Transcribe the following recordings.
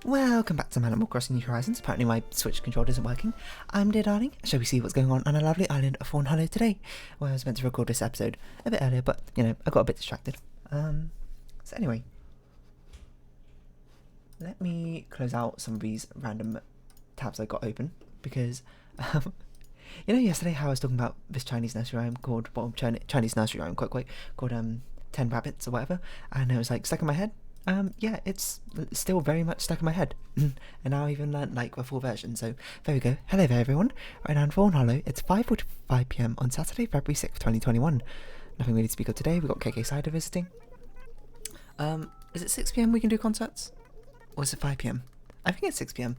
Welcome back to Animal Crossing New Horizons. Apparently my Switch controller isn't working. I'm dear darling. Shall we see what's going on a lovely island of Fawnhallow today? Well, I was meant to record this episode a bit earlier, but, you know, I got a bit distracted. So anyway. Let me close out some of these random tabs I got open, because, you know yesterday how I was talking about this Chinese nursery rhyme called, well, Chinese nursery rhyme, quite, called 10 Rabbits or whatever, and it was like stuck in my head? Yeah, it's still very much stuck in my head, and now I even learnt like the full version, so there we go. Hello there everyone, right now in Fawnhollow, it's 5:45 PM on Saturday, February 6th, 2021. Nothing really to speak of today, we've got KK Cider visiting. Is it 6 PM we can do concerts? Or is it 5 PM? I think it's 6 PM.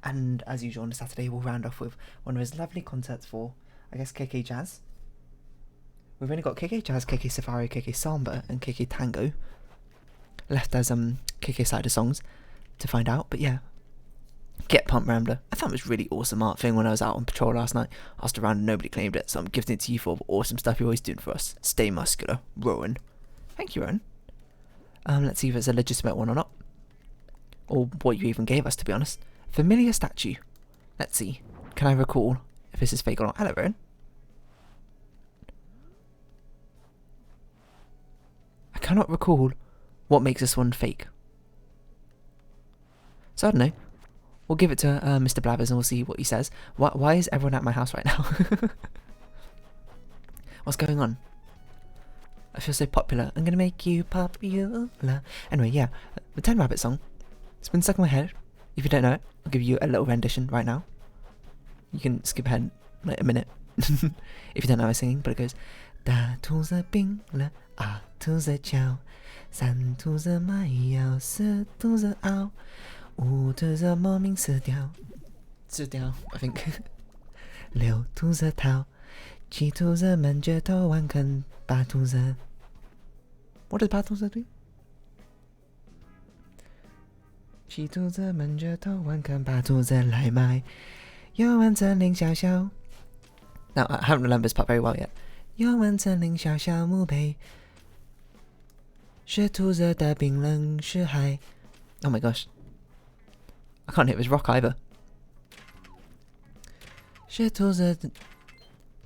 And as usual on a Saturday, we'll round off with one of his lovely concerts for, I guess, KK Jazz. We've only got KK Jazz, KK Safari, KK Samba, and KK Tango left as KK Cider songs to find out, but yeah. Get Pump Rambler. I thought it was really awesome art thing when I was out on patrol last night. Asked around and nobody claimed it, so I'm giving it to you for the awesome stuff you're always doing for us. Stay muscular, Rowan. Thank you, Rowan. Let's see if it's a legitimate one or not. Or what you even gave us, to be honest. Familiar statue. Let's see. Can I recall if this is fake or not? Hello, Rowan. I cannot recall what makes this one fake. So I don't know. We'll give it to Mr. Blabbers and we'll see what he says. Why is everyone at my house right now? What's going on? I feel so popular. I'm gonna make you popular. Anyway, yeah. The 10 Rabbit song. It's been stuck in my head. If you don't know it, I'll give you a little rendition right now. You can skip ahead like a minute. If you don't know I'm singing, but it goes大兔子病了，二兔子叫，三兔子卖药，四兔子熬，五兔子莫名死掉，I think 六兔子逃，七兔子闷着头玩坑，八兔子 What does 八兔子do? 七兔子闷着头玩坑，八兔子来买，又问森林小小 Now, I haven't remembered this part very well yet. 又问森林小小墓碑，是兔子的冰冷是海。Oh my gosh. I can't hit this rock either. 是兔子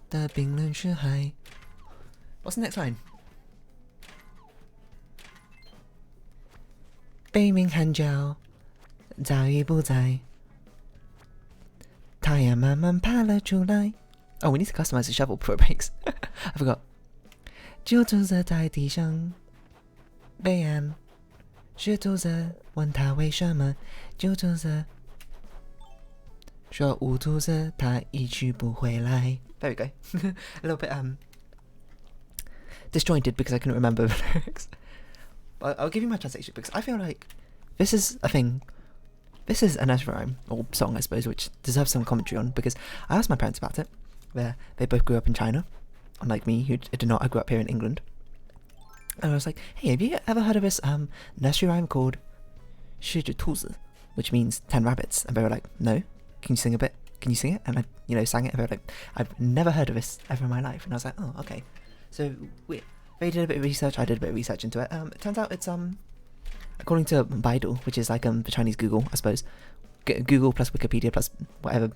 的冰冷是海。What's the next line? 北冥寒角早已不在，太阳慢慢爬了出来。Oh, we need to customize the shovel before it breaks. I forgot. 就兔子在地上备案，是兔子问他为什么，就兔子说无兔子他一去不回来。There we go. A little bit disjointed because I couldn't remember the lyrics. But I'll give you my translation because I feel like this is a thing. This is a nursery rhyme, or song I suppose, which deserves some commentary on, because I asked my parents about it. They both grew up in China, unlike me, who did not. I grew up here in England. And I was like, hey, have you ever heard of this nursery rhyme called 十只兔子, which means 10 rabbits? And they were like, no. Can you sing a bit? Can you sing it? And I, sang it, and they were like, I've never heard of this ever in my life. And I was like, oh, okay. So they did a bit of research, I did a bit of research into it. It turns out it's, according to Baidu, which is like the Chinese Google, I suppose, Google plus Wikipedia plus whatever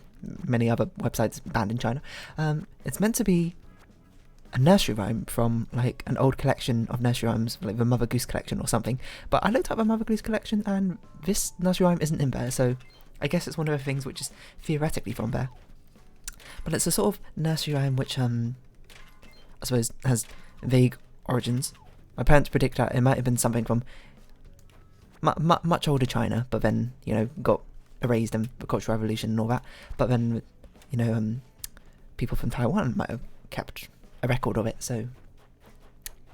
many other websites banned in China, it's meant to be a nursery rhyme from like an old collection of nursery rhymes, like the Mother Goose collection or something. But I looked up the Mother Goose collection and this nursery rhyme isn't in there, so I guess it's one of the things which is theoretically from there. But it's a sort of nursery rhyme which I suppose has vague origins. My parents predict that it might have been something from much older China, but then, got erased in the Cultural Revolution and all that. But then, people from Taiwan might have kept a record of it, so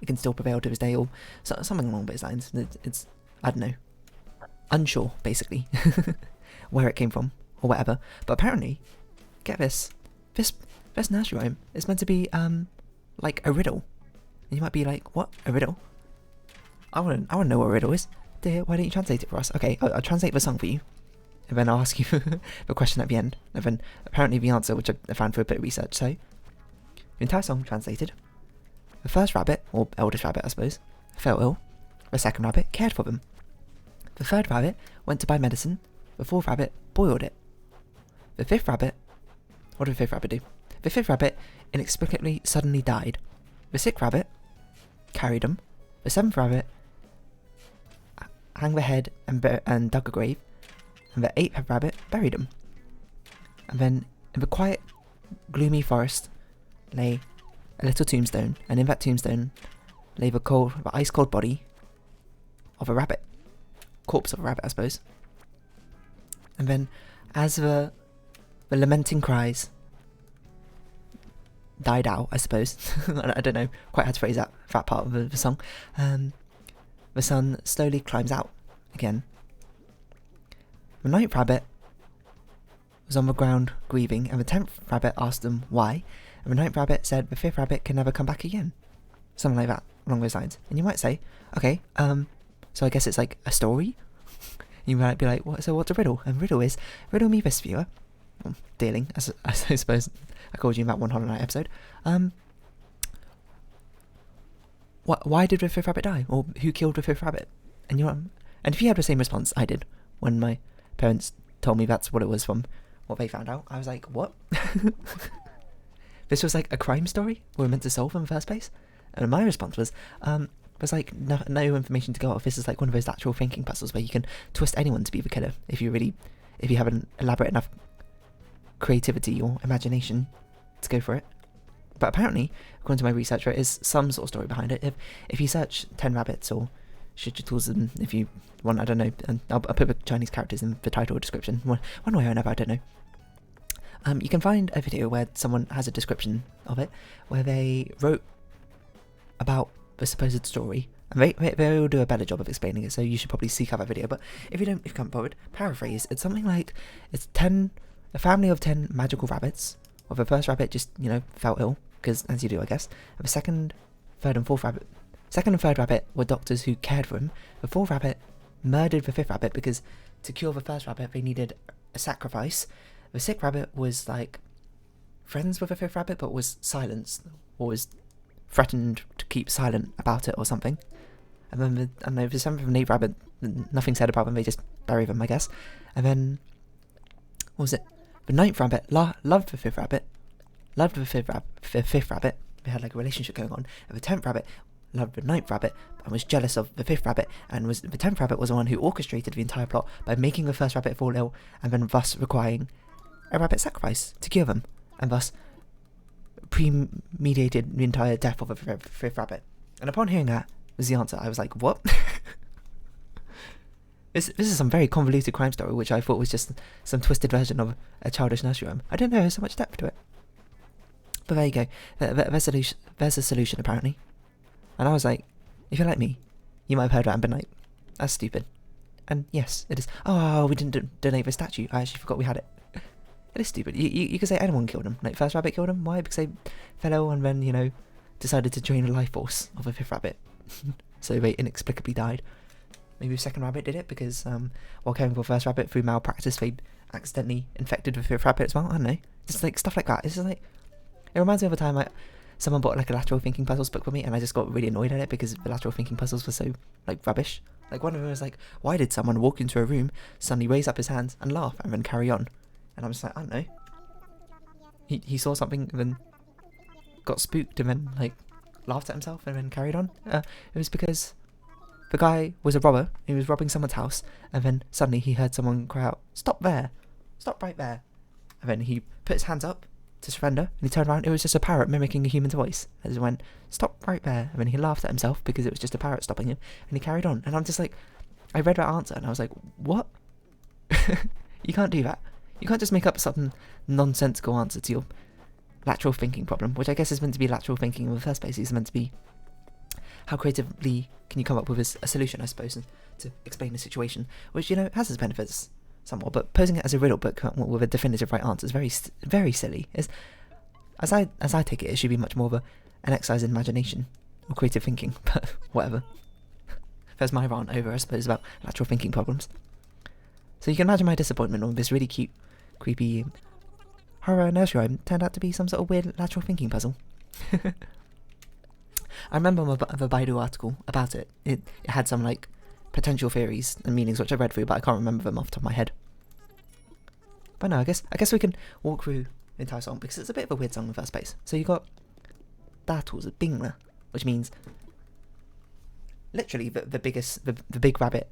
it can still prevail to this day, or something along those lines. It's I don't know, unsure basically where it came from or whatever. But apparently, get this nursery rhyme is meant to be like a riddle. And you might be like, what, a riddle? I want to know what a riddle is. Dear, why don't you translate it for us? Okay, I'll translate the song for you, and then I'll ask you the question at the end, and then apparently the answer, which I found through a bit of research. So, the entire song translated. The first rabbit, or eldest rabbit I suppose, fell ill. The second rabbit cared for them. The third rabbit went to buy medicine. The fourth rabbit boiled it. The fifth rabbit... What did the fifth rabbit do? The fifth rabbit inexplicably suddenly died. The sixth rabbit carried him. The seventh rabbit hung the head and dug a grave. And the eighth rabbit buried him. And then in the quiet, gloomy forest lay a little tombstone, and in that tombstone lay the ice-cold body of a rabbit. Corpse of a rabbit, I suppose. And then, as the lamenting cries died out, I suppose, I don't know quite how to phrase that part of the song, the sun slowly climbs out again. The ninth rabbit was on the ground grieving, and the 10th rabbit asked them why, and the 9th rabbit said the 5th rabbit can never come back again. Something like that, along those lines. And you might say, okay, so I guess it's like a story? You might be like, so what's a riddle? And riddle me this, viewer. Well, dealing, as I suppose I called you in that one Hollow Knight episode. Why did the 5th rabbit die? Or who killed the 5th rabbit? And and if you had the same response I did when my parents told me that's what it was from what they found out, I was like, what? This was like a crime story we were meant to solve in the first place? And my response was, there's like no information to go off. This is like one of those lateral thinking puzzles where you can twist anyone to be the killer if you have an elaborate enough creativity or imagination to go for it. But apparently, according to my research, there is some sort of story behind it. If you search 10 rabbits or 十只兔子, if you want, I don't know, and I'll put the Chinese characters in the title or description, one way or another, I don't know. You can find a video where someone has a description of it, where they wrote about the supposed story, and they will do a better job of explaining it, so you should probably seek out that video. But if you can't bothered, paraphrase, it's something like, it's a family of 10 magical rabbits, where the first rabbit just, fell ill, because as you do, I guess, and the second, third and third rabbit were doctors who cared for him. The fourth rabbit murdered the fifth rabbit because to cure the first rabbit they needed a sacrifice. The sixth rabbit was like friends with the fifth rabbit but was silenced, or was threatened to keep silent about it or something. And then the seventh and eighth rabbit, nothing said about them, they just buried them, I guess. And then, what was it? The ninth rabbit loved the fifth rabbit, loved the fifth rabbit, they had like a relationship going on. And the 10th rabbit loved the 9th rabbit and was jealous of the 5th rabbit, and the 10th rabbit was the one who orchestrated the entire plot by making the first rabbit fall ill and then thus requiring a rabbit sacrifice to cure them, and thus premeditated the entire death of the 5th rabbit. And upon hearing that was the answer, I was like, what? This is some very convoluted crime story which I thought was just some twisted version of a childish nursery rhyme. I didn't know there was so much depth to it. But there you go, there's a solution apparently. And I was like, if you're like me, you might have heard that and been like, that's stupid. And yes, it is. Oh, we didn't donate the statue. I actually forgot we had it. It is stupid. You could say anyone killed him. Like, first rabbit killed him. Why? Because they fell ill and then, decided to drain the life force of a 5th rabbit. So they inexplicably died. Maybe the 2nd rabbit did it because while caring for the 1st rabbit through malpractice, they accidentally infected the 5th rabbit as well. I don't know. Just like stuff like that. It's just like, it reminds me of a time someone bought like a lateral thinking puzzles book for me, and I just got really annoyed at it because the lateral thinking puzzles were so like rubbish. Like one of them was like, why did someone walk into a room, suddenly raise up his hands and laugh and then carry on? And I'm just like, I don't know. He saw something and then got spooked and then like laughed at himself and then carried on. It was because the guy was a robber. He was robbing someone's house, and then suddenly he heard someone cry out, "Stop there! Stop right there!" And then he put his hands up to surrender, and he turned around. It was just a parrot mimicking a human's voice. And he went, "Stop right there!" And then he laughed at himself because it was just a parrot stopping him, and he carried on. And I'm just like, I read that answer and I was like, what? You can't do that. You can't just make up some nonsensical answer to your lateral thinking problem, which I guess is meant to be lateral thinking in the first place. It's meant to be how creatively can you come up with a solution, I suppose, to explain the situation, which, has its benefits somewhat, but posing it as a riddle book with a definitive right answer is very, very silly. As I take it, it should be much more of an exercise in imagination or creative thinking, but whatever. There's my rant over, I suppose, about lateral thinking problems. So you can imagine my disappointment when this really cute, creepy horror nursery rhyme turned out to be some sort of weird lateral thinking puzzle. I remember the Baidu article about it. It had some like potential theories and meanings which I read through, but I can't remember them off the top of my head. But no, I guess we can walk through the entire song because it's a bit of a weird song in the first place. So you got 十只兔子病了, which means literally the big rabbit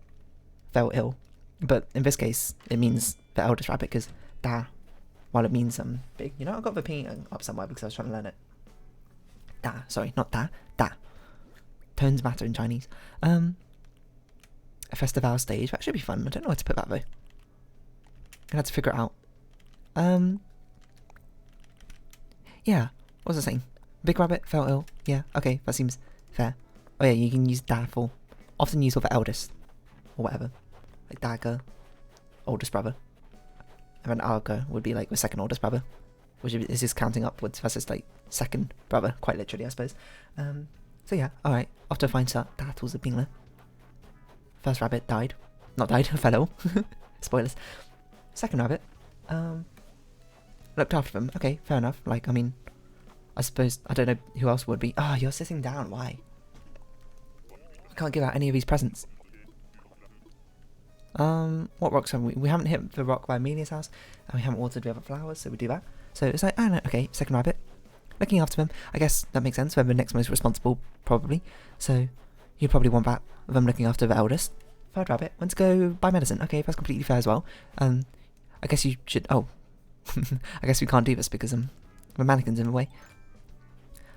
fell ill, but in this case it means the eldest rabbit because 大, while it means big, you know, I got the P up somewhere because I was trying to learn it. 大, sorry, not 大, 大. Tones matter in Chinese. A festival stage, that should be fun. I don't know where to put that though. I had to figure it out. Yeah, what was I saying? Big rabbit fell ill. Yeah, okay, that seems fair. Oh yeah, you can use da for, often used for the eldest, or whatever. Like daga, oldest brother. And then arga would be like the second oldest brother, which is just counting upwards versus like second brother, quite literally I suppose. So yeah, alright, off to a fine start. 十只兔子病了. First rabbit died. Not died, fell ill. Spoilers. Second rabbit, looked after them. Okay, fair enough. Like, I mean, I suppose, I don't know who else would be. Ah, you're sitting down, why? I can't give out any of these presents. What rocks have we? We haven't hit the rock by Amelia's house, and we haven't watered the other flowers, so we do that. So it's like, no, okay, second rabbit. Looking after them, I guess that makes sense. They're the next most responsible, probably. So you'd probably want that, them looking after the eldest. Third rabbit went to go buy medicine. Okay, that's completely fair as well. I guess you should, I guess we can't do this because the mannequin's in the way.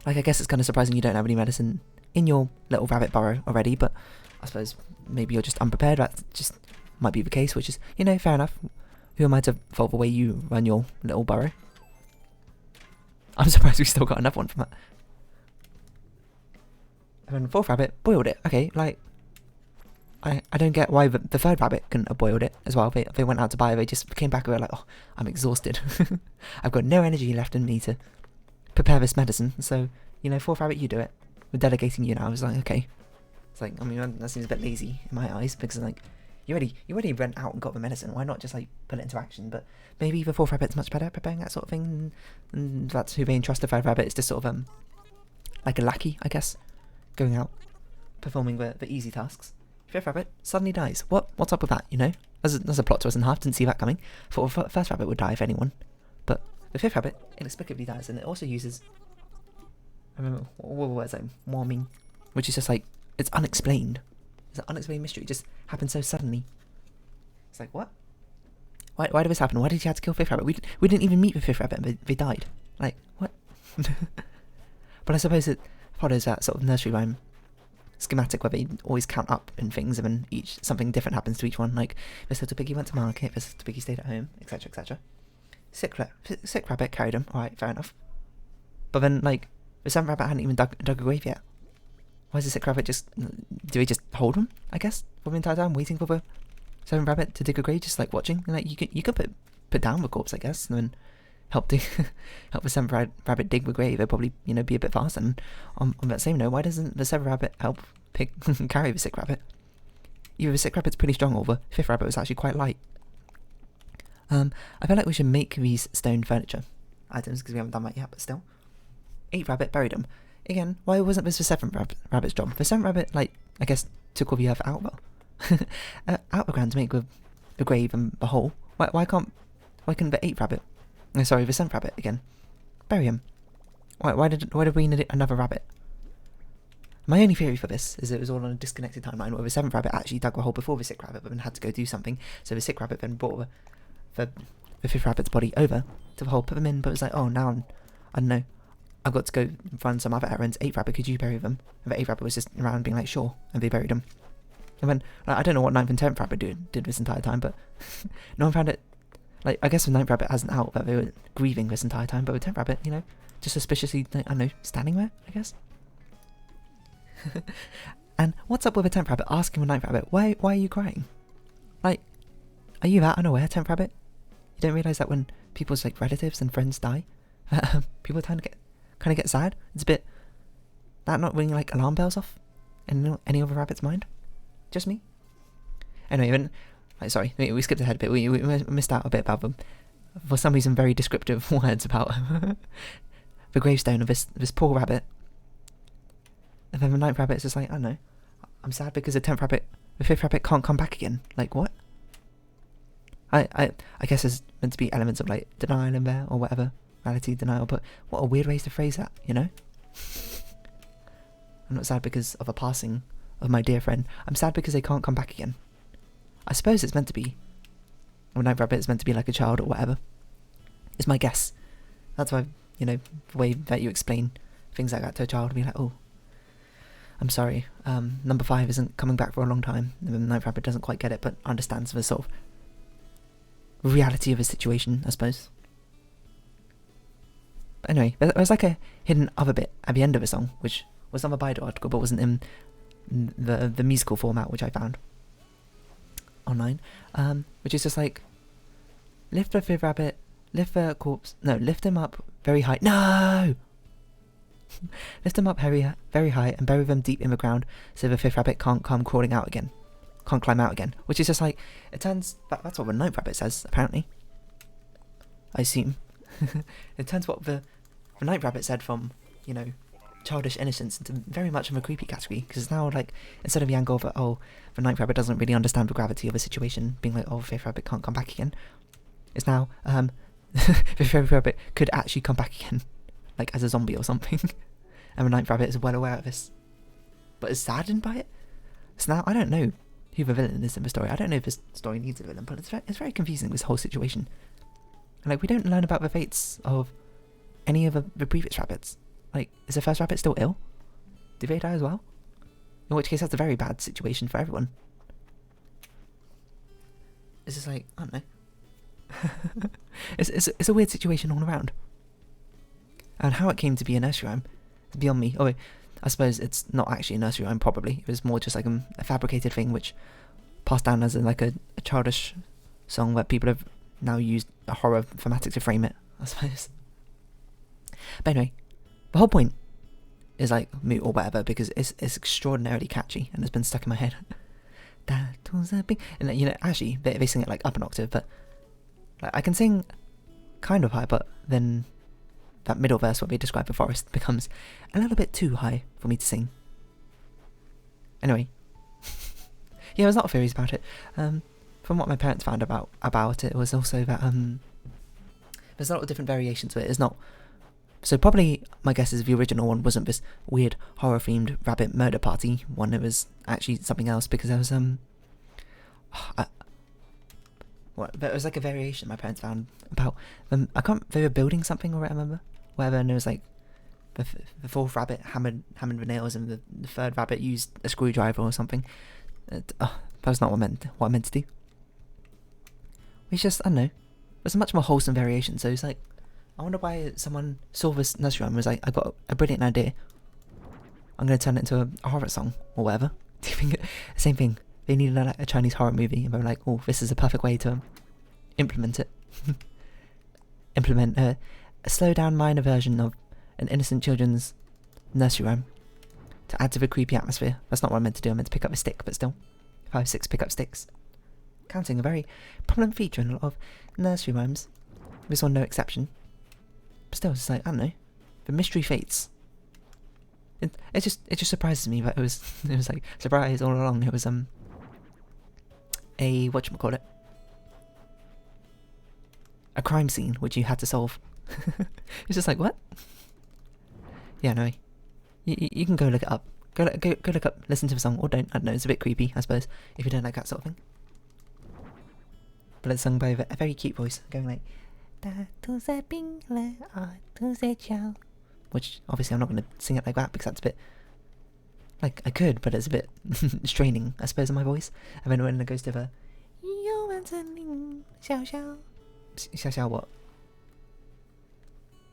Like, I guess it's kind of surprising you don't have any medicine in your little rabbit burrow already, but I suppose maybe you're just unprepared. That just might be the case, which is, you know, fair enough. Who am I to fault the way you run your little burrow? I'm surprised we still got another one from that. And then the fourth rabbit boiled it. Okay, like, I don't get why the third rabbit couldn't have boiled it as well. They went out to buy it, they just came back and were like, oh, I'm exhausted. I've got no energy left in me to prepare this medicine. So, you know, fourth rabbit, you do it. We're delegating you now. I was like, okay. It's like, I mean, that seems a bit lazy in my eyes because, like, you already went out and got the medicine. Why not just, like, put it into action? But maybe the fourth rabbit's much better at preparing that sort of thing. And that's who they entrust the third rabbit. It's just sort of, like a lackey, I guess. Going out, performing the easy tasks. Fifth rabbit suddenly dies. What's up with that, you know? There's a plot twist in half, didn't see that coming. Thought the first rabbit would die if anyone. But the fifth rabbit inexplicably dies, and it also uses, I remember, what was it? Warming. Which is just like, it's unexplained. It's an unexplained mystery. It just happened so suddenly. It's like, what? Why did this happen? Why did you have to kill fifth rabbit? We didn't even meet the fifth rabbit, but they died. Like, what? But I suppose it follows that sort of nursery rhyme schematic where they always count up in things and then something different happens to each one. Like, this little piggy went to market, this little piggy stayed at home, etc, etc. Sick rabbit carried him. Alright, fair enough. But then, like, the seventh rabbit hadn't even dug a grave yet. Why is the sick rabbit just... Do we just hold him, I guess, for the entire time, waiting for the seventh rabbit to dig a grave, just, like, watching? And, like, you could put down the corpse, I guess, and then help the seventh rabbit dig the grave. It'd probably, you know, be a bit faster. And on that same note, why doesn't the seventh rabbit help carry the sick rabbit? Either the sick rabbit's pretty strong or the fifth rabbit was actually quite light. I feel like we should make these stone furniture items because we haven't done that yet, but still. Eighth rabbit buried him. Again, why wasn't this the seventh rabbit's job? The seventh rabbit, like, I guess, took all the earth out the ground to make the grave and the hole. Why couldn't the eighth rabbit? No, sorry, the seventh rabbit again. Bury him. Why did we need another rabbit? My only theory for this is it was all on a disconnected timeline where the seventh rabbit actually dug a hole before the sick rabbit, but then had to go do something. So the sick rabbit then brought the fifth rabbit's body over to the hole, put them in, but it was like, oh, now I don't know. I've got to go run some other errands. Eighth rabbit, could you bury them? And the eighth rabbit was just around being like, sure, and they buried him. And then, like, I don't know what ninth and tenth rabbit did this entire time, but no one found it. Like, I guess the ninth rabbit hasn't out that they were grieving this entire time, but the tenth rabbit, you know, just suspiciously, like, I don't know, standing there, I guess. And what's up with the tenth rabbit asking the ninth rabbit, why are you crying? Like, are you that unaware, tenth rabbit? You don't realise that when people's, like, relatives and friends die, people kind of get sad? It's a bit, that not ringing, like, alarm bells off in any other rabbit's mind? Just me? Anyway, then, like, sorry, we skipped ahead a bit. We missed out a bit about them. For some reason, very descriptive words about the gravestone of this poor rabbit. And then the ninth rabbit is just like, I don't know, I'm sad because the tenth rabbit The fifth rabbit can't come back again. Like, what? I guess there's meant to be elements of, like, denial in there, or whatever. Reality denial, but what a weird way to phrase that, you know? I'm not sad because of a passing of my dear friend. I'm sad because they can't come back again. I suppose it's meant to be. Or Night Rabbit is meant to be like a child or whatever. It's my guess. That's why, you know, the way that you explain things like that to a child, be like, oh, I'm sorry, number 5 isn't coming back for a long time. The Night Rabbit doesn't quite get it, but understands the sort of reality of his situation, I suppose. But anyway, there was like a hidden other bit at the end of the song, which was on the Bido article, but wasn't in the musical format, which I found online, which is just like, lift the fifth rabbit, lift the corpse, no, lift him up very high, no! Lift him up very, very high and bury them deep in the ground so the fifth rabbit can't come crawling out again, can't climb out again, which is just like, it turns, that's what the Night Rabbit says, apparently. I assume. It turns what the Night Rabbit said from, you know, childish innocence into very much of a creepy category, because it's now like, instead of the angle of, oh, the Night Rabbit doesn't really understand the gravity of a situation, being like, oh, the fifth rabbit can't come back again, it's now, the fifth rabbit could actually come back again, like as a zombie or something, and the Night Rabbit is well aware of this, but is saddened by it. So now, I don't know who the villain is in the story. I don't know if this story needs a villain, but it's very confusing, this whole situation. And like, we don't learn about the fates of any of the previous rabbits. Like, is the first rabbit still ill? Did they die as well? In which case, that's a very bad situation for everyone. It's just like, I don't know. it's a weird situation all around. And how it came to be a nursery rhyme is beyond me. Oh, I suppose it's not actually a nursery rhyme, probably. It was more just like a fabricated thing which passed down as a childish song where people have now used a horror thematic to frame it, I suppose. But anyway, the whole point is like moot or whatever, because it's extraordinarily catchy and it's been stuck in my head. That was a big, and you know, actually they sing it like up an octave, but like, I can sing kind of high, but then that middle verse where they describe the forest becomes a little bit too high for me to sing. Anyway, yeah, there's a lot of theories about it. From what my parents found about it was also that there's a lot of different variations to it. It's not. So probably my guess is the original one wasn't this weird horror-themed rabbit murder party one. It was actually something else, because there was there was like a variation my parents found about them. They were building something, or I remember, whatever, and it was like the fourth rabbit hammered the nails, and the third rabbit used a screwdriver or something. That was not what I meant to do. It's just, I don't know, there's a much more wholesome variation. So it's like, I wonder why someone saw this nursery rhyme and was like, I got a brilliant idea, I'm going to turn it into a horror song, or whatever. Do you think same thing? They needed a Chinese horror movie, and they were like, oh, this is a perfect way to implement it. Implement a slow down minor version of an innocent children's nursery rhyme to add to the creepy atmosphere. That's not what I meant to do. I meant to pick up a stick, but still, 5, 6 pick up sticks. Counting, a very prominent feature in a lot of nursery rhymes. This one no exception. But still, it's like, I don't know, the mystery fates. It just surprises me that it was like surprise all along. It was a whatchamacallit, a crime scene which you had to solve. It's just like, what? Yeah, no. You can go look it up. Go look up, listen to the song, or don't. I don't know, it's a bit creepy, I suppose, if you don't like that sort of thing. But it's sung by a very cute voice, going like, which obviously I'm not going to sing it like that, because that's a bit, like, I could, but it's a bit straining, I suppose, on my voice. And then when it goes to the xiao what?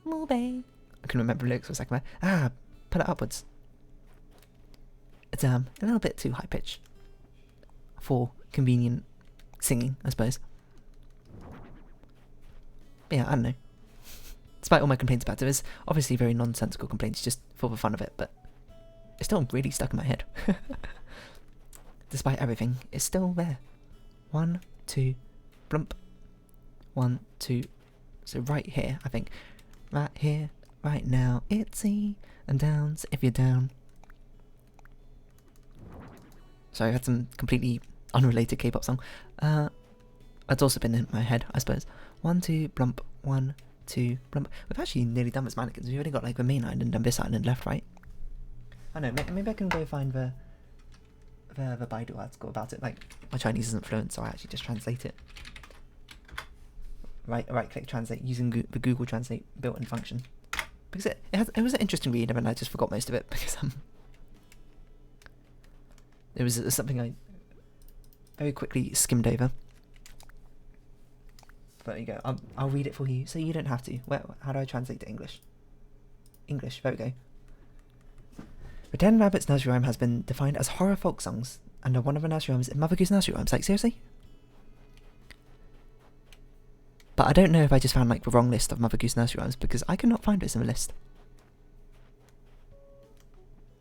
I couldn't remember the lyrics for a second there. Put it upwards. It's a little bit too high pitch for convenient singing, I suppose. But yeah, I don't know. Despite all my complaints about it, it's obviously very nonsensical complaints just for the fun of it, but it's still really stuck in my head. Despite everything, it's still there. 1, 2, blump. 1, 2. So right here, I think. Right here, right now, it's E and downs if you're down. Sorry, I had some completely unrelated K-pop song. It's also been in my head, I suppose. 1, 2, blump, 1, 2, blump. We've actually nearly done with mannequins. We've already got like the main island and this island left, right? I know, maybe I can go find the Baidu article about it. Like, my Chinese isn't fluent, so I actually just translate it. Right click translate using the Google Translate built-in function. Because it was an interesting read, and I just forgot most of it because it was something I very quickly skimmed over. But there you go. I'll read it for you, so you don't have to. How do I translate to English? English. There we go. The 10 Rabbits nursery rhyme has been defined as horror folk songs, and one of the nursery rhymes is Mother Goose nursery rhymes. Like, seriously? But I don't know if I just found like the wrong list of Mother Goose nursery rhymes, because I cannot find this in the list.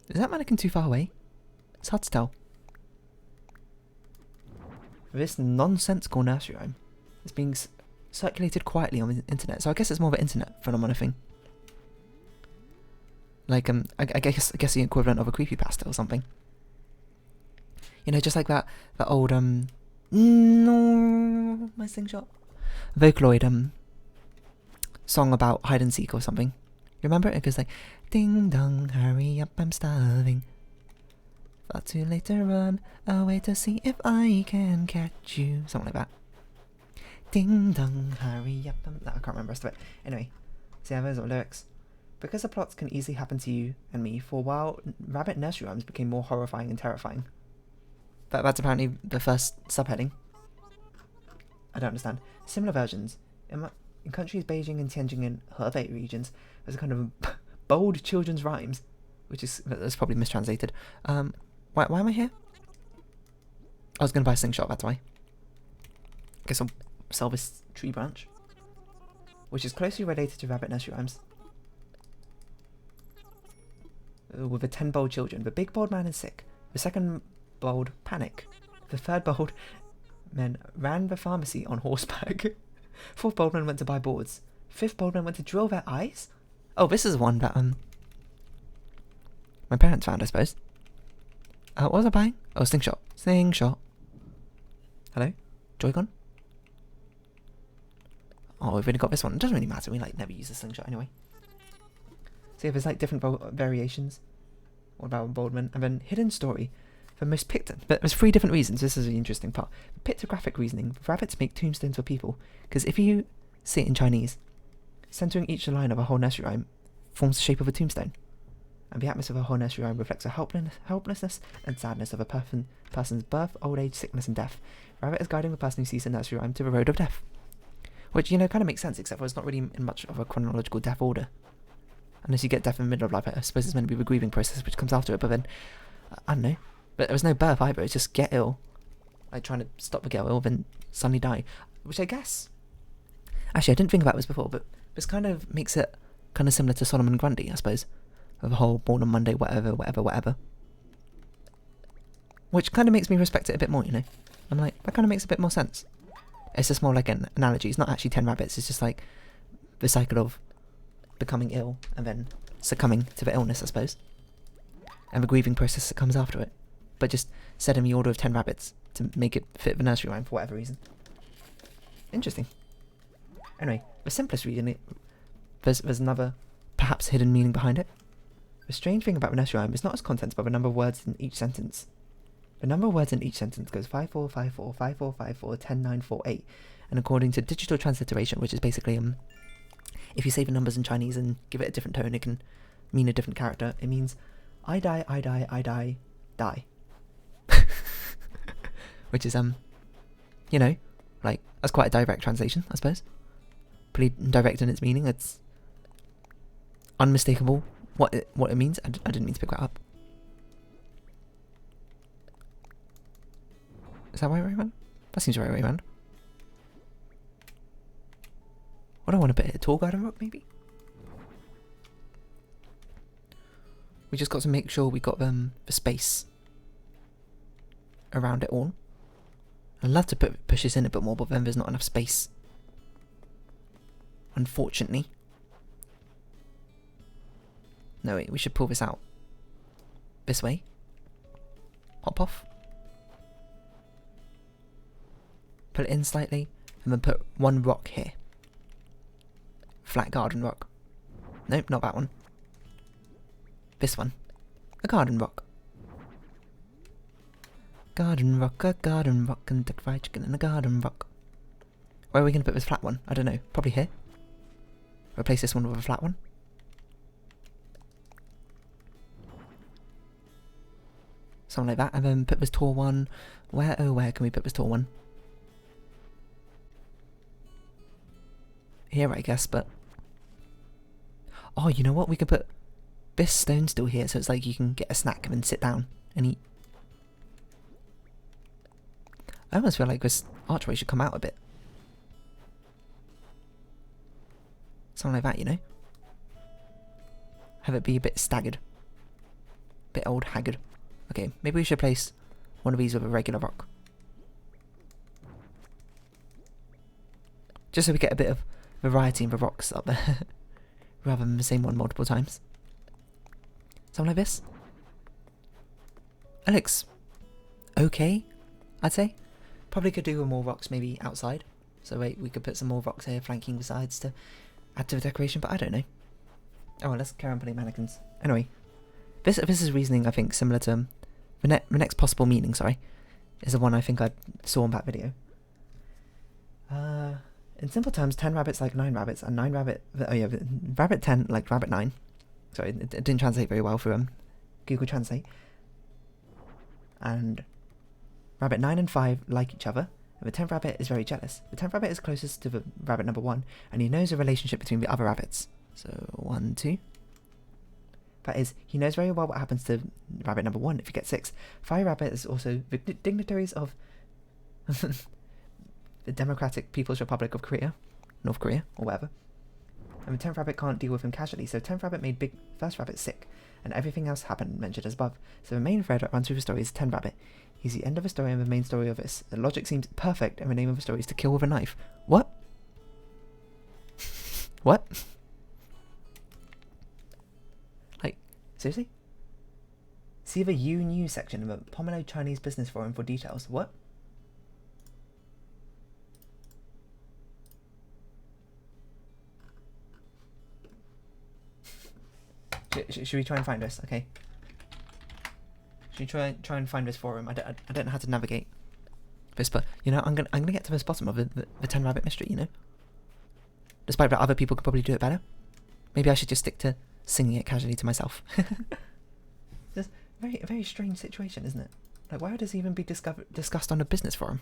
Is that mannequin too far away? It's hard to tell. This nonsensical nursery rhyme is being circulated quietly on the internet, so I guess it's more of an internet phenomenon thing. Like, I guess the equivalent of a creepypasta or something. You know, just like that old, no, my slingshot. Vocaloid, song about hide and seek or something. You remember it? It goes like, ding dong, hurry up, I'm starving. Far too late to run away to see if I can catch you. Something like that. Ding dong, hurry up, I can't remember the rest of it. Anyway, so yeah, those are the lyrics. Because the plots can easily happen to you and me, for a while, rabbit nursery rhymes became more horrifying and terrifying. That's apparently the first subheading. I don't understand. Similar versions. In countries Beijing and Tianjin and Hebei regions, there's a kind of bold children's rhymes, that's probably mistranslated. Why am I here? I was going to buy a slingshot, that's why. Guess I'll sell this tree branch, which is closely related to rabbit nursery rhymes. With the 10 bold children. The big bold man is sick. The second bold panic. The third bold men ran the pharmacy on horseback. Fourth bold man went to buy boards. Fifth bold man went to drill their eyes. Oh, this is one that my parents found, I suppose. What was I buying? Oh, slingshot. Slingshot. Hello? Joy-Con? Oh, we've only got this one. It doesn't really matter. We never use the slingshot anyway. So yeah, there's like different variations. What about Boldman? And then hidden story. For most but there's 3 different reasons. This is the interesting part. Pictographic reasoning. Rabbits make tombstones for people. Because if you see it in Chinese, centering each line of a whole nursery rhyme forms the shape of a tombstone. And the atmosphere of a whole nursery rhyme reflects the helplessness and sadness of a person's birth, old age, sickness, and death. Rabbit is guiding the person who sees the nursery rhyme to the road of death. Which, kind of makes sense, except for it's not really in much of a chronological death order. Unless you get death in the middle of life, I suppose it's meant to be the grieving process which comes after it, but then, I don't know. But there was no birth either, it's just get ill. Like trying to stop the get ill, then suddenly die. Which I guess... Actually, I didn't think about this before, but this kind of makes it kind of similar to Solomon Grundy, I suppose. Of the whole born on Monday, whatever. Which kind of makes me respect it a bit more, I'm like, that kind of makes a bit more sense. It's just more like an analogy. It's not actually 10 rabbits, it's just like the cycle of becoming ill and then succumbing to the illness, I suppose, and the grieving process that comes after it, but just set in the order of 10 rabbits to make it fit the nursery rhyme for whatever reason. Interesting. Anyway, the simplest reason, there's another perhaps hidden meaning behind it. The strange thing about the nursery rhyme is not its contents but the number of words in each sentence. The number of words in each sentence goes 5454 5454 10948, and according to digital transliteration, which is basically if you say the numbers in Chinese and give it a different tone, it can mean a different character. It means, I die, I die, I die, die. Which is, that's quite a direct translation, I suppose. Pretty direct in its meaning. It's unmistakable what it means. I didn't mean to pick that up. Is that right way around? That seems the right way around. What do I want to put? A tall garden rock, maybe? We just got to make sure we got the space around it all. I'd love to push this in a bit more, but then there's not enough space. Unfortunately. No, wait, we should pull this out. This way. Pop off. pull it in slightly, and then put one rock here. Flat garden rock. Nope, not that one. This one. A garden rock. Garden rock, a garden rock, and a fried chicken and a garden rock. Where are we going to put this flat one? I don't know. Probably here. Replace this one with a flat one. Something like that. And then put this tall one. Where, oh, where can we put this tall one? Here, I guess, but... Oh, you know what? We could put this stone still here, so it's like you can get a snack and then sit down and eat. I almost feel like this archway should come out a bit. Something like that, you know? Have it be a bit staggered. Bit old haggard. Okay, maybe we should place one of these with a regular rock. Just so we get a bit of variety in the rocks up there. Rather than the same one multiple times. Something like this. That looks okay, I'd say. Probably could do with more rocks maybe outside. So wait, we could put some more rocks here flanking the sides to add to the decoration, but I don't know. Oh, well, let's carry on putting mannequins. Anyway, this is reasoning I think similar to the next possible meaning, sorry, is the one I think I saw in that video. In simple terms, 10 rabbits like 9 rabbits, and 9 rabbit... Oh yeah, rabbit 10 like rabbit 9. Sorry, it didn't translate very well for Google Translate. And rabbit 9 and 5 like each other, and the 10th rabbit is very jealous. The 10th rabbit is closest to the rabbit number 1, and he knows the relationship between the other rabbits. So, 1, 2. That is, he knows very well what happens to rabbit number 1 if he gets 6. 5 rabbit is also the dignitaries of... the Democratic People's Republic of Korea, North Korea, or whatever. And the 10th rabbit can't deal with him casually, so 10th rabbit made big first rabbit sick, and everything else happened mentioned as above. So the main thread that runs through the story is 10th rabbit. He's the end of the story and the main story of this. The logic seems perfect, and the name of the story is to kill with a knife. What? What? Like, seriously? See the You News section of the Fawnhallow Chinese Business Forum for details. What? Should we try and find this? Okay. Should we try and find this forum? I don't know how to navigate this, but you know, I'm gonna get to this bottom of the 10 rabbit mystery. You know, despite that other people could probably do it better. Maybe I should just stick to singing it casually to myself. It's a very strange situation, isn't it? Like, why would this even be discussed on a business forum?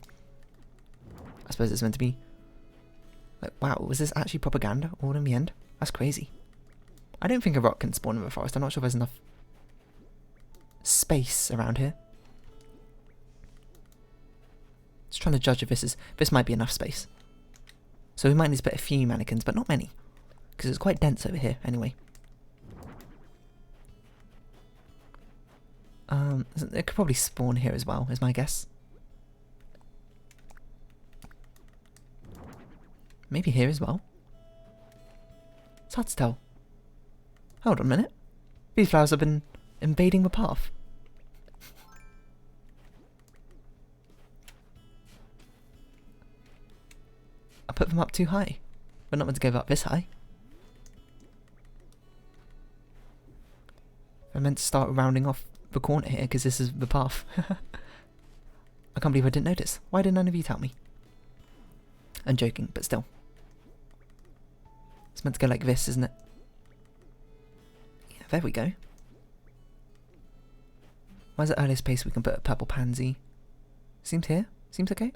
I suppose it's meant to be. Like, wow, was this actually propaganda all in the end? That's crazy. I don't think a rock can spawn in the forest. I'm not sure there's enough space around here. Just trying to judge if this might be enough space. So we might need to put a few mannequins, but not many, because it's quite dense over here anyway. It could probably spawn here as well, is my guess. Maybe here as well. It's hard to tell. Hold on a minute. These flowers have been invading the path. I put them up too high. We're not meant to go up this high. I meant to start rounding off the corner here because this is the path. I can't believe I didn't notice. Why did none of you tell me? I'm joking, but still. It's meant to go like this, isn't it? Yeah, there we go. Where's the earliest place we can put a purple pansy? Seems here. Seems okay.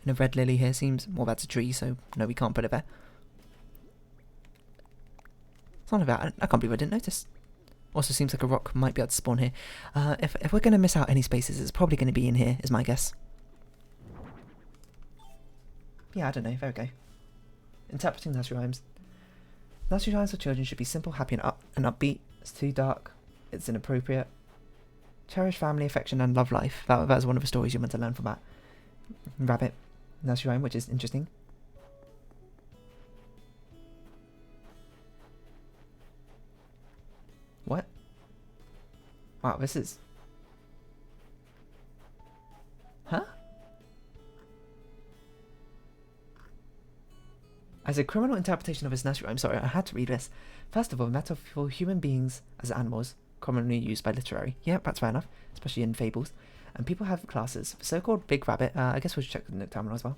And a red lily here seems... Well, that's a tree, so no, we can't put it there. It's not about... I can't believe I didn't notice. Also seems like a rock might be able to spawn here. If we're going to miss out any spaces, it's probably going to be in here, is my guess. Yeah, I don't know. There we go. Interpreting nursery rhymes. Nursery rhymes for children should be simple, happy, and upbeat. It's too dark. It's inappropriate. Cherish family, affection, and love life. That was one of the stories you're meant to learn from that rabbit nursery rhyme, which is interesting. What? Wow, this is... Huh? As a criminal interpretation of his nursery rhyme, sorry, I had to read this. First of all, metaphor for human beings as animals, commonly used by literary. Yeah, that's fair enough, especially in fables. And people have classes. So-called Big Rabbit, I guess we'll check the terminal as well.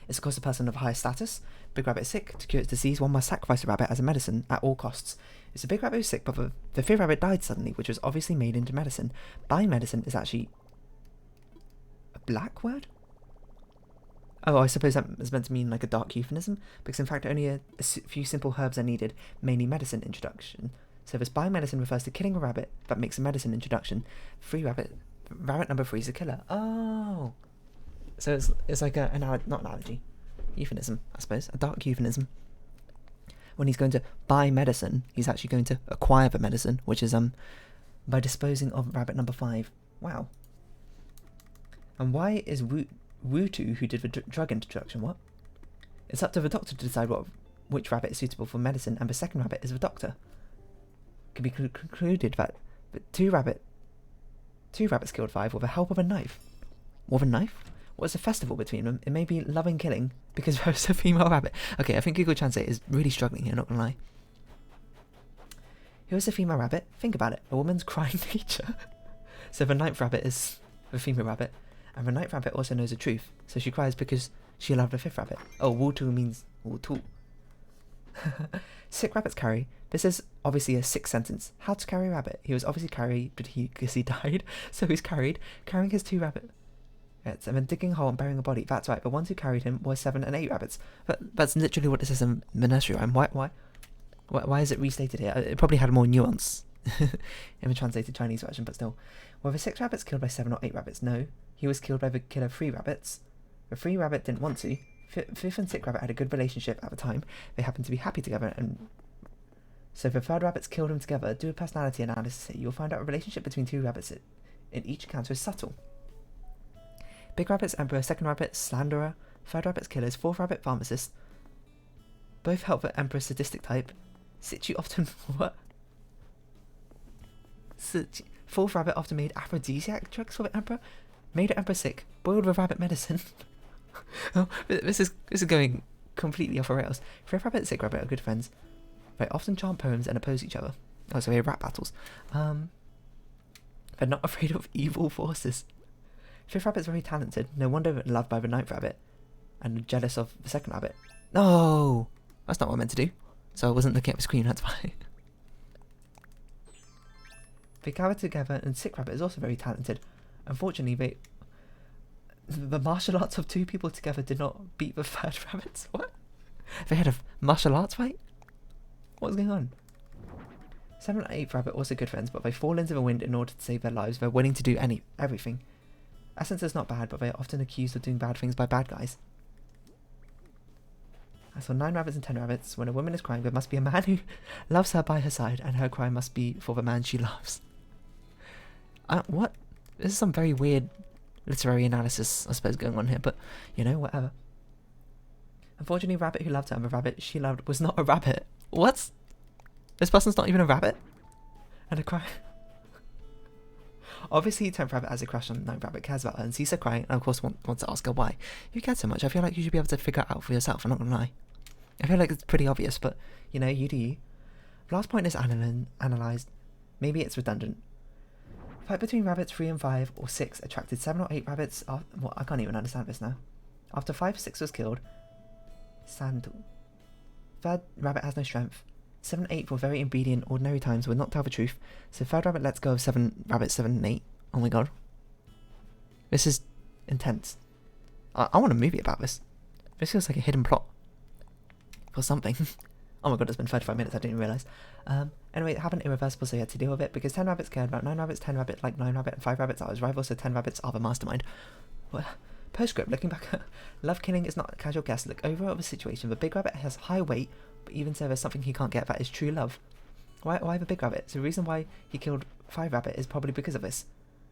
It's of course a person of higher status. Big Rabbit is sick. To cure its disease, one must sacrifice a rabbit as a medicine at all costs. It's a Big Rabbit who's sick, but the fifth rabbit died suddenly, which was obviously made into medicine. Buying medicine is actually a black word? Oh, I suppose that is meant to mean like a dark euphemism, because in fact only a few simple herbs are needed, mainly medicine introduction. So this buying medicine refers to killing a rabbit, but makes a medicine introduction. Rabbit number 3 is a killer. Oh! So it's like not analogy, euphemism, I suppose, a dark euphemism. When he's going to buy medicine, he's actually going to acquire the medicine, which is by disposing of rabbit number 5. Wow. And why is Wutu, who did the drug introduction, what? It's up to the doctor to decide which rabbit is suitable for medicine, and the second rabbit is the doctor. It can be concluded that two rabbits killed 5 with the help of a knife. With a knife? What's the festival between them? It may be loving killing, because there's a female rabbit. Okay, I think Google Translate is really struggling here, not gonna lie. Who is the female rabbit? Think about it. A woman's crying nature. So the ninth rabbit is the female rabbit, and the ninth rabbit also knows the truth. So she cries because she loved the fifth rabbit. Oh, Wutu means Wutu. Sick rabbits carry. This is obviously a sick sentence. How to carry a rabbit? He was obviously carried, but because he died, so he's carrying his 2 rabbits. And then digging a hole and burying a body. That's right. The ones who carried him were 7 and 8 rabbits. But that's literally what it says in the nursery rhyme. Why is it restated here? It probably had more nuance in the translated Chinese version, but still. Were the 6 rabbits killed by 7 or 8 rabbits? No. He was killed by the killer 3 rabbits. The 3 rabbit didn't want to. 5th and 6th rabbit had a good relationship at the time. They happened to be happy together, and so the 3rd rabbits killed him together. Do a personality analysis here. You'll find out a relationship between 2 rabbits in each encounter is subtle. Big rabbit's emperor, 2nd rabbit slanderer, 3rd rabbit's killers, 4th rabbit pharmacist. Both help the emperor's sadistic type. Situ often what? 4th rabbit often made aphrodisiac drugs for the emperor. Made the emperor sick. Boiled with rabbit medicine. Oh, this is going completely off the rails. 5th rabbit and 6th rabbit are good friends. They often chant poems and oppose each other. Oh, so they have rap battles. They're not afraid of evil forces. 5th rabbit's very talented. No wonder loved by the 9th rabbit. And jealous of the 2nd rabbit. No! That's not what I meant to do. So I wasn't looking at the screen, that's why. They gather together, and 6th rabbit is also very talented. Unfortunately, the martial arts of 2 people together did not beat the 3rd rabbits. What? They had a martial arts fight? What's going on? 7th and 8th rabbit also good friends, but they fall into the wind in order to save their lives. They're willing to do everything. Essence is not bad, but they are often accused of doing bad things by bad guys. As for 9 rabbits and 10 rabbits, when a woman is crying, there must be a man who loves her by her side, and her cry must be for the man she loves. What? This is some very weird literary analysis, I suppose, going on here, but, you know, whatever. Unfortunately, rabbit who loved her and the rabbit she loved was not a rabbit. What? This person's not even a rabbit? And a cry... Obviously, 10th rabbit has a crush on 9th rabbit, cares about her, and sees her crying, and of course wants to ask her why. If you care so much, I feel like you should be able to figure it out for yourself, I'm not gonna lie. I feel like it's pretty obvious, but, you know, you do you. The last point is analysed. Maybe it's redundant. Fight between rabbits 3 and 5, or 6, attracted 7 or 8 rabbits... Well, I can't even understand this now. After 5 or 6 was killed... Sandal. 3rd rabbit has no strength. 7 and 8 were very obedient, ordinary times, would not tell the truth. So 3rd rabbit lets go of 7 rabbits 7 and 8. Oh my god. This is intense. I want a movie about this. This feels like a hidden plot. For something. Oh my god, it's been 35 minutes, I didn't even realise. Anyway, it happened irreversible, so he had to deal with it, because 10 rabbits cared about 9 rabbits, 10 rabbits like 9 rabbit, and 5 rabbits are his rivals, so 10 rabbits are the mastermind. Well, postscript, looking back, love killing is not a casual guess. Look over the situation. The big rabbit has high weight, but even so there's something he can't get, that is true love. Why the big rabbit? So the reason why he killed 5 rabbit is probably because of this.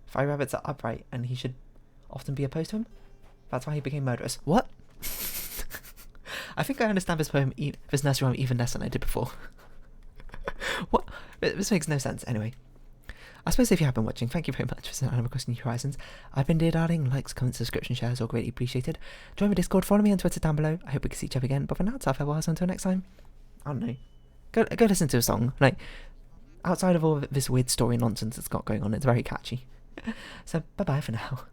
5 rabbits are upright, and he should often be opposed to him. That's why he became murderous. What? I think I understand this poem, this nursery rhyme even less than I did before. What? This makes no sense. Anyway, I suppose if you have been watching, thank you very much for sending Animal Crossing New Horizons. I've been Dear Darling. Likes, comments, subscription, shares, all greatly appreciated. Join my Discord, follow me on Twitter down below. I hope we can see each other again. But for now, it's our farewells until next time. I don't know. Go listen to a song. Like, outside of all this weird story nonsense that's got going on, it's very catchy. So, bye-bye for now.